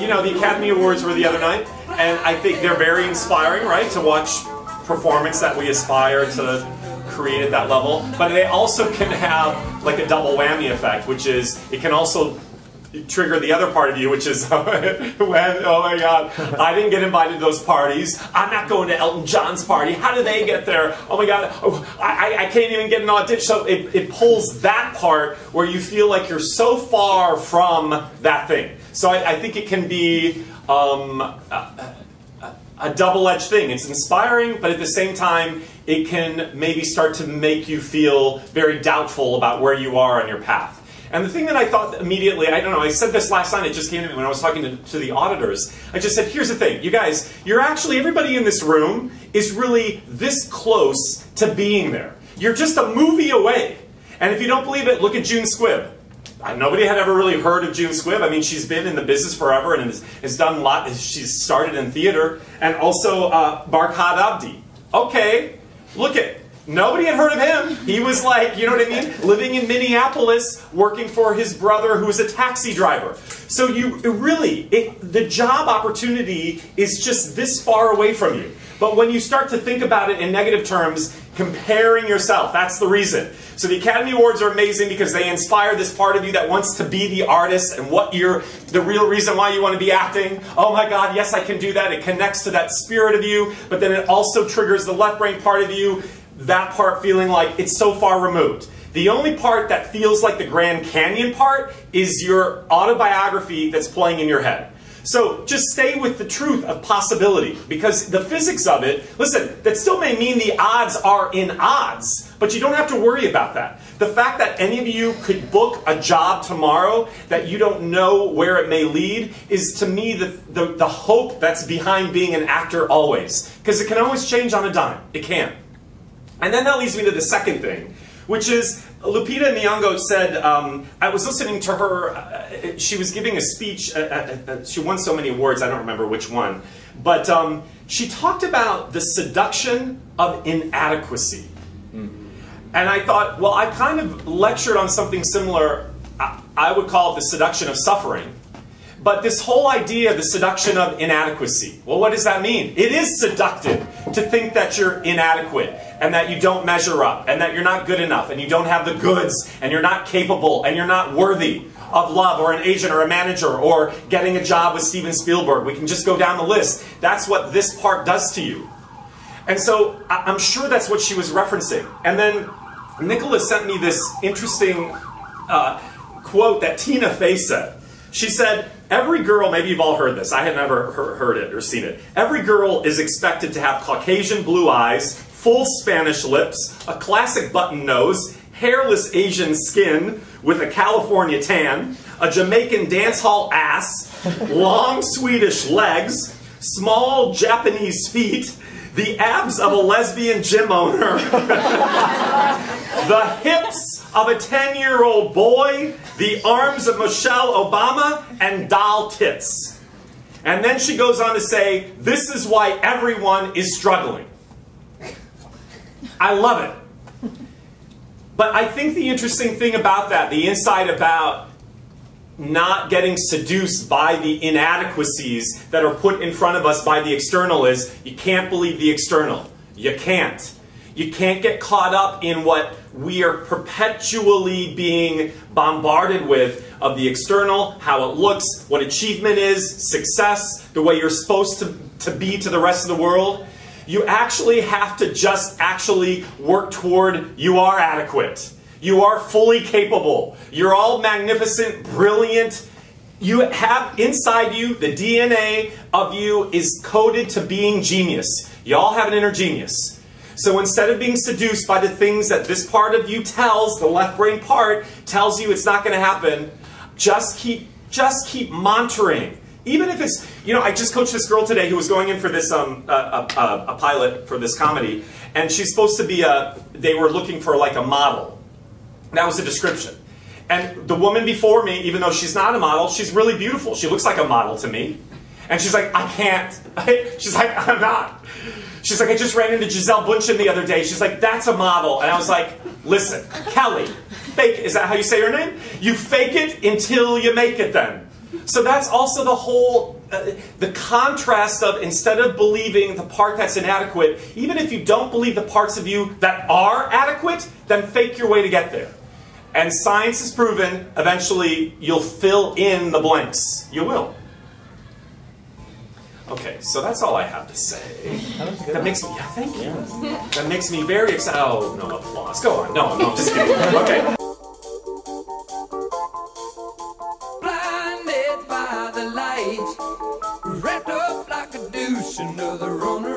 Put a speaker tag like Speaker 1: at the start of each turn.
Speaker 1: You know, the Academy Awards were the other night, and I think they're very inspiring, right, to watch performance that we aspire to create at that level. But they also can have like a double whammy effect, which is it can also trigger the other part of you, which is when, oh my God, I didn't get invited to those parties. I'm not going to Elton John's party. How did they get there? Oh my God, I can't even get an audition. So it pulls that part where you feel like you're so far from that thing. So I think it can be a double-edged thing. It's inspiring, but at the same time, it can maybe start to make you feel very doubtful about where you are on your path. And the thing that I thought immediately, I don't know, I said this last night, it just came to me when I was talking to the auditors. I just said, here's the thing, you guys, you're actually, everybody in this room is really this close to being there. You're just a movie away. And if you don't believe it, look at June Squibb. Nobody had ever really heard of June Squibb. I mean, she's been in the business forever and has done a lot. She's started in theater. And also Barkhad Abdi. Okay, look at nobody had heard of him. He was like, you know what I mean? Living in Minneapolis, working for his brother who was a taxi driver. So the job opportunity is just this far away from you. But when you start to think about it in negative terms, comparing yourself, that's the reason. So the Academy Awards are amazing because they inspire this part of you that wants to be the artist and the real reason why you want to be acting. Oh my God, yes, I can do that. It connects to that spirit of you, but then it also triggers the left brain part of you, that part feeling like it's so far removed. The only part that feels like the Grand Canyon part is your autobiography that's playing in your head. So just stay with the truth of possibility, because the physics of it, listen, that still may mean the odds are in odds, but you don't have to worry about that. The fact that any of you could book a job tomorrow that you don't know where it may lead is, to me, the hope that's behind being an actor always. Because it can always change on a dime. It can. And then that leads me to the second thing, which is Lupita Nyong'o said, I was listening to her, she was giving a speech, she won so many awards, I don't remember which one, but she talked about the seduction of inadequacy. And I thought, well, I kind of lectured on something similar, I would call it the seduction of suffering. But this whole idea, the seduction of inadequacy, well, what does that mean? It is seductive to think that you're inadequate and that you don't measure up and that you're not good enough and you don't have the goods and you're not capable and you're not worthy of love or an agent or a manager or getting a job with Steven Spielberg. We can just go down the list. That's what this part does to you. And so I'm sure that's what she was referencing. And then Nicholas sent me this interesting quote that Tina Fey said. She said, every girl, maybe you've all heard this, I had never heard it or seen it. Every girl is expected to have Caucasian blue eyes, full Spanish lips, a classic button nose, hairless Asian skin with a California tan, a Jamaican dance hall ass, long Swedish legs, small Japanese feet, the abs of a lesbian gym owner, the hips of a 10-year-old boy, the arms of Michelle Obama, and doll tits. And then she goes on to say, this is why everyone is struggling. I love it. But I think the interesting thing about that, the insight about not getting seduced by the inadequacies that are put in front of us by the external is, you can't believe the external. You can't. You can't get caught up in what we are perpetually being bombarded with of the external, how it looks, what achievement is, success, the way you're supposed to be to the rest of the world. You actually have to just actually work toward you are adequate. You are fully capable. You're all magnificent, brilliant. You have inside you, the DNA of you is coded to being genius. You all have an inner genius. So instead of being seduced by the things that this part of you tells, the left brain part tells you it's not going to happen, just keep monitoring. Even if it's, you know, I just coached this girl today who was going in for this, a pilot for this comedy, and she's supposed to be they were looking for like a model. That was the description. And the woman before me, even though she's not a model, she's really beautiful. She looks like a model to me. And she's like, I can't. She's like, I'm not. She's like, I just ran into Giselle Bundchen the other day. She's like, that's a model. And I was like, listen, Kelly, fake, is that how you say her name? You fake it until you make it then. So that's also the whole, the contrast of, instead of believing the part that's inadequate, even if you don't believe the parts of you that are adequate, then fake your way to get there. And science has proven, eventually, you'll fill in the blanks. You will. Okay, so that's all I have to say. That makes me, yeah, thank you. That makes me very excited. Oh, no applause. Go on. No, just kidding. Okay.
Speaker 2: Blinded by the lights, wrapped up like a douche, another runner.